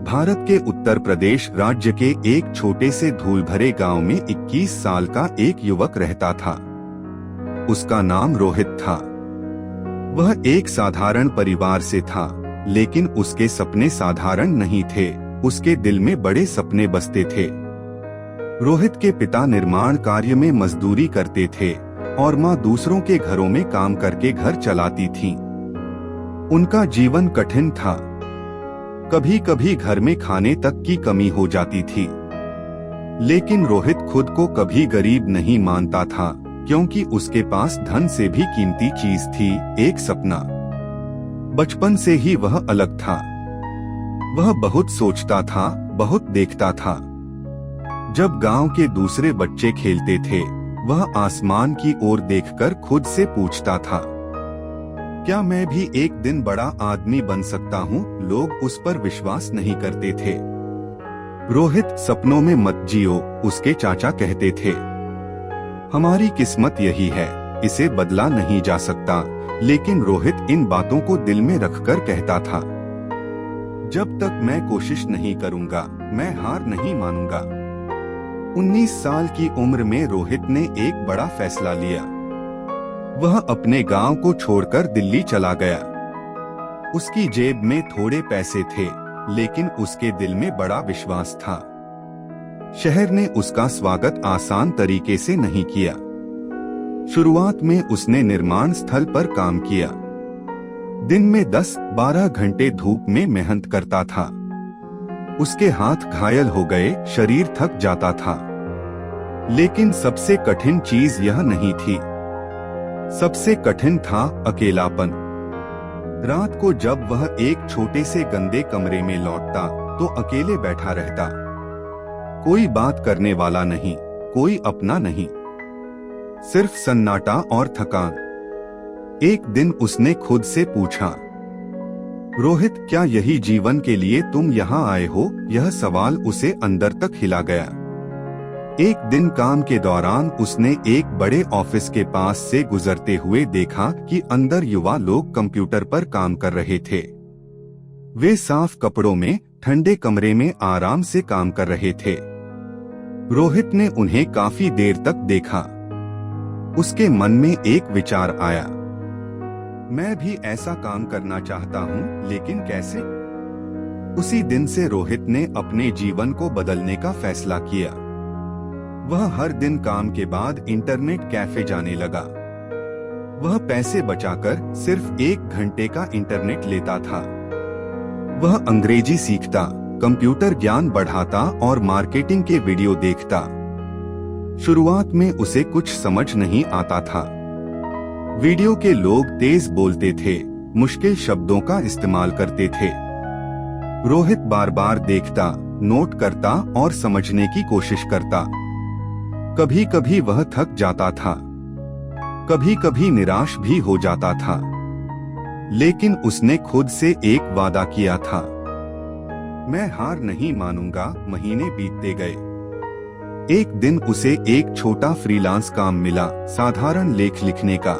भारत के उत्तर प्रदेश राज्य के एक छोटे से धूल भरे गांव में 21 साल का एक युवक रहता था। उसका नाम रोहित था। वह एक साधारण परिवार से था, लेकिन उसके सपने साधारण नहीं थे। उसके दिल में बड़े सपने बसते थे। रोहित के पिता निर्माण कार्य में मजदूरी करते थे और माँ दूसरों के घरों में काम करके घर चलाती थी। उनका जीवन कठिन था। कभी कभी घर में खाने तक की कमी हो जाती थी। लेकिन रोहित खुद को कभी गरीब नहीं मानता था, क्योंकि उसके पास धन से भी कीमती चीज थी, एक सपना। बचपन से ही वह अलग था। वह बहुत सोचता था, बहुत देखता था। जब गांव के दूसरे बच्चे खेलते थे, वह आसमान की ओर देखकर खुद से पूछता था, क्या मैं भी एक दिन बड़ा आदमी बन सकता हूँ? लोग उस पर विश्वास नहीं करते थे। रोहित, सपनों में मत जियो, उसके चाचा कहते थे। हमारी किस्मत यही है, इसे बदला नहीं जा सकता। लेकिन रोहित इन बातों को दिल में रखकर कहता था, जब तक मैं कोशिश नहीं करूँगा, मैं हार नहीं मानूंगा। 19 साल की उम्र में रोहित ने एक बड़ा फैसला लिया। वह अपने गांव को छोड़कर दिल्ली चला गया। उसकी जेब में थोड़े पैसे थे, लेकिन उसके दिल में बड़ा विश्वास था। शहर ने उसका स्वागत आसान तरीके से नहीं किया। शुरुआत में उसने निर्माण स्थल पर काम किया। दिन में 10-12 घंटे धूप में मेहनत करता था। उसके हाथ घायल हो गए, शरीर थक जाता था। लेकिन सबसे कठिन चीज यह नहीं थी। सबसे कठिन था अकेलापन। रात को जब वह एक छोटे से गंदे कमरे में लौटता, तो अकेले बैठा रहता। कोई बात करने वाला नहीं, कोई अपना नहीं, सिर्फ सन्नाटा और थकान। एक दिन उसने खुद से पूछा, रोहित, क्या यही जीवन के लिए तुम यहाँ आए हो? यह सवाल उसे अंदर तक हिला गया। एक दिन काम के दौरान उसने एक बड़े ऑफिस के पास से गुजरते हुए देखा कि अंदर युवा लोग कंप्यूटर पर काम कर रहे थे। वे साफ कपड़ों में ठंडे कमरे में आराम से काम कर रहे थे। रोहित ने उन्हें काफी देर तक देखा। उसके मन में एक विचार आया, मैं भी ऐसा काम करना चाहता हूँ, लेकिन कैसे? उसी दिन से रोहित ने अपने जीवन को बदलने का फैसला किया। वह हर दिन काम के बाद इंटरनेट कैफे जाने लगा। वह पैसे बचाकर सिर्फ 1 घंटे का इंटरनेट लेता था। वह अंग्रेजी सीखता, कंप्यूटर ज्ञान बढ़ाता और मार्केटिंग के वीडियो देखता। शुरुआत में उसे कुछ समझ नहीं आता था। वीडियो के लोग तेज बोलते थे, मुश्किल शब्दों का इस्तेमाल करते थे। रोहित बार बार देखता, नोट करता और समझने की कोशिश करता। कभी कभी वह थक जाता था, कभी कभी निराश भी हो जाता था। लेकिन उसने खुद से एक वादा किया था, मैं हार नहीं मानूंगा। महीने बीतते गए। एक दिन उसे एक छोटा फ्रीलांस काम मिला, साधारण लेख लिखने का।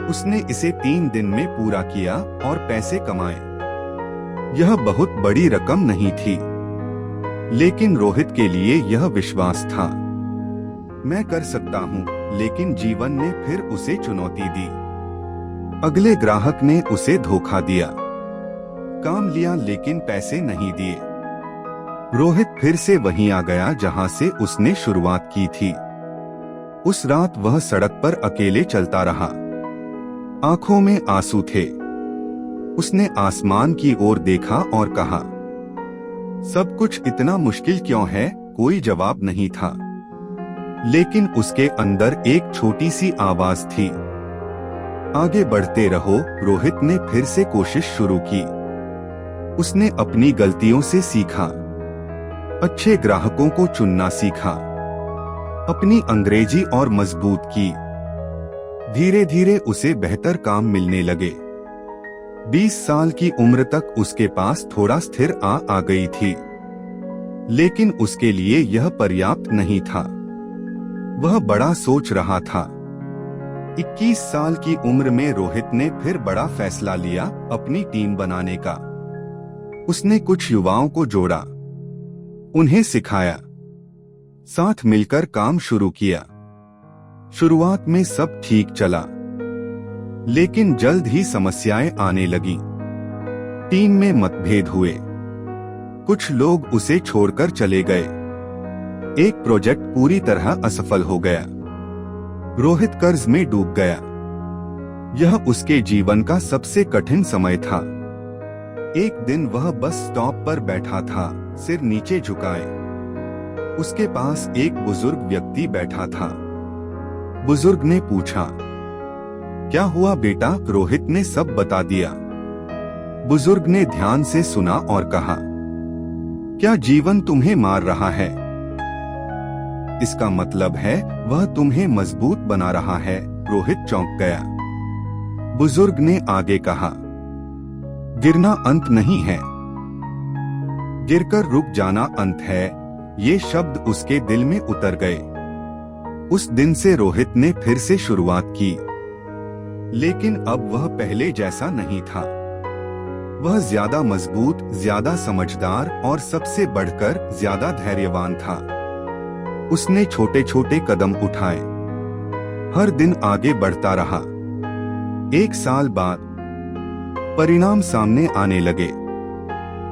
उसने इसे 3 दिन में पूरा किया और पैसे कमाए। यह बहुत बड़ी रकम नहीं थी, लेकिन रोहित के लिए यह विश्वास था, मैं कर सकता हूँ। लेकिन जीवन ने फिर उसे चुनौती दी। अगले ग्राहक ने उसे धोखा दिया। काम लिया लेकिन पैसे नहीं दिए। रोहित फिर से वहीं आ गया जहां से उसने शुरुआत की थी। उस रात वह सड़क पर अकेले चलता रहा। आंखों में आंसू थे। उसने आसमान की ओर देखा और कहा, सब कुछ इतना मुश्किल क्यों है? कोई जवाब नहीं था। लेकिन उसके अंदर एक छोटी सी आवाज थी, आगे बढ़ते रहो। रोहित ने फिर से कोशिश शुरू की। उसने अपनी गलतियों से सीखा, अच्छे ग्राहकों को चुनना सीखा, अपनी अंग्रेजी और मजबूत की। धीरे धीरे उसे बेहतर काम मिलने लगे। 20 साल की उम्र तक उसके पास थोड़ा स्थिर आ गई थी। लेकिन उसके लिए यह पर्याप्त नहीं था। वह बड़ा सोच रहा था। 21 साल की उम्र में रोहित ने फिर बड़ा फैसला लिया, अपनी टीम बनाने का। उसने कुछ युवाओं को जोड़ा, उन्हें सिखाया, साथ मिलकर काम शुरू किया। शुरुआत में सब ठीक चला, लेकिन जल्द ही समस्याएं आने लगी। टीम में मतभेद हुए, कुछ लोग उसे छोड़कर चले गए। एक प्रोजेक्ट पूरी तरह असफल हो गया। रोहित कर्ज में डूब गया। यह उसके जीवन का सबसे कठिन समय था। एक दिन वह बस स्टॉप पर बैठा था, सिर नीचे झुकाए। उसके पास एक बुजुर्ग व्यक्ति बैठा था। बुजुर्ग ने पूछा, क्या हुआ बेटा? रोहित ने सब बता दिया। बुजुर्ग ने ध्यान से सुना और कहा, क्या जीवन तुम्हें मार रहा है? इसका मतलब है वह तुम्हें मजबूत बना रहा है। रोहित चौंक गया। बुजुर्ग ने आगे कहा, गिरना अंत नहीं है, गिरकर रुक जाना अंत है। ये शब्द उसके दिल में उतर गए। उस दिन से रोहित ने फिर से शुरुआत की, लेकिन अब वह पहले जैसा नहीं था। वह ज्यादा मजबूत, ज्यादा समझदार और सबसे बढ़कर ज्यादा धैर्यवान था। उसने छोटे छोटे कदम उठाए, हर दिन आगे बढ़ता रहा। 1 साल बाद परिणाम सामने आने लगे।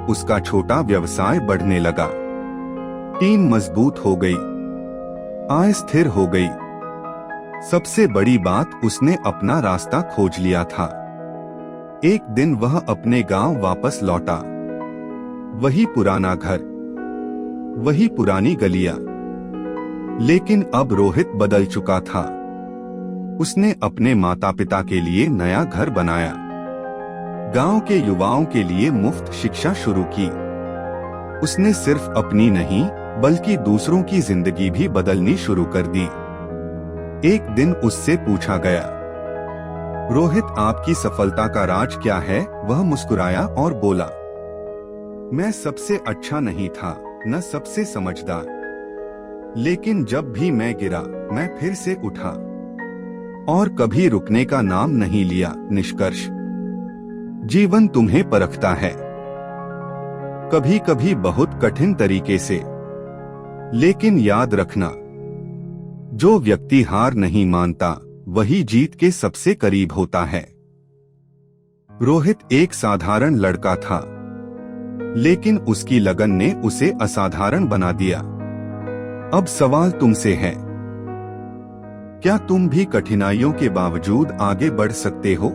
उसका छोटा व्यवसाय बढ़ने लगा, टीम मजबूत हो गई, आय स्थिर हो गई। सबसे बड़ी बात, उसने अपना रास्ता खोज लिया था। एक दिन वह अपने गांव वापस लौटा। वही पुराना घर, वही पुरानी गलियां, लेकिन अब रोहित बदल चुका था। उसने अपने माता पिता के लिए नया घर बनाया, गांव के युवाओं के लिए मुफ्त शिक्षा शुरू की। उसने सिर्फ अपनी नहीं, बल्कि दूसरों की जिंदगी भी बदलनी शुरू कर दी। एक दिन उससे पूछा गया, रोहित, आपकी सफलता का राज क्या है? वह मुस्कुराया और बोला, मैं सबसे अच्छा नहीं था, न सबसे समझदार, लेकिन जब भी मैं गिरा, मैं फिर से उठा और कभी रुकने का नाम नहीं लिया। निष्कर्ष, जीवन तुम्हें परखता है, कभी कभी बहुत कठिन तरीके से, लेकिन याद रखना, जो व्यक्ति हार नहीं मानता वही जीत के सबसे करीब होता है। रोहित एक साधारण लड़का था, लेकिन उसकी लगन ने उसे असाधारण बना दिया। अब सवाल तुमसे है, क्या तुम भी कठिनाइयों के बावजूद आगे बढ़ सकते हो?